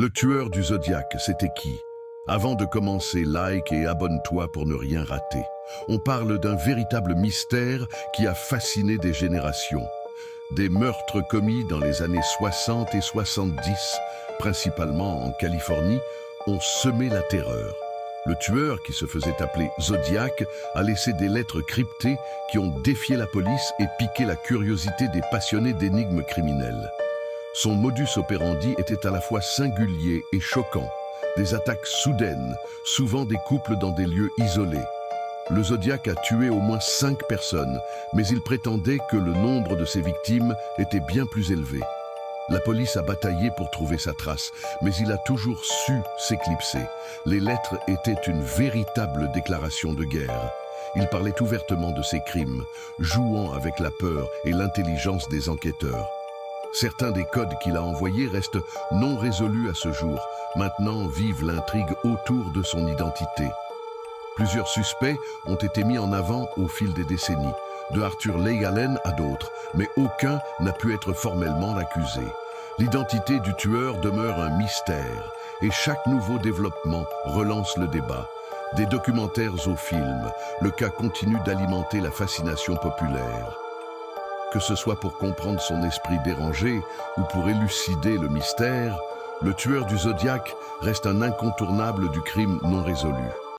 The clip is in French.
Le tueur du Zodiac, c'était qui? Avant de commencer, like et abonne-toi pour ne rien rater. On parle d'un véritable mystère qui a fasciné des générations. Des meurtres commis dans les années 60 et 70, principalement en Californie, ont semé la terreur. Le tueur, qui se faisait appeler Zodiac, a laissé des lettres cryptées qui ont défié la police et piqué la curiosité des passionnés d'énigmes criminelles. Son modus operandi était à la fois singulier et choquant. Des attaques soudaines, souvent des couples dans des lieux isolés. Le Zodiac a tué au moins 5 personnes, mais il prétendait que le nombre de ses victimes était bien plus élevé. La police a bataillé pour trouver sa trace, mais il a toujours su s'éclipser. Les lettres étaient une véritable déclaration de guerre. Il parlait ouvertement de ses crimes, jouant avec la peur et l'intelligence des enquêteurs. Certains des codes qu'il a envoyés restent non résolus à ce jour. Maintenant vive l'intrigue autour de son identité. Plusieurs suspects ont été mis en avant au fil des décennies, de Arthur Leigh Allen à d'autres, mais aucun n'a pu être formellement accusé. L'identité du tueur demeure un mystère, et chaque nouveau développement relance le débat. Des documentaires aux films, le cas continue d'alimenter la fascination populaire. Que ce soit pour comprendre son esprit dérangé ou pour élucider le mystère, le tueur du Zodiac reste un incontournable du crime non résolu.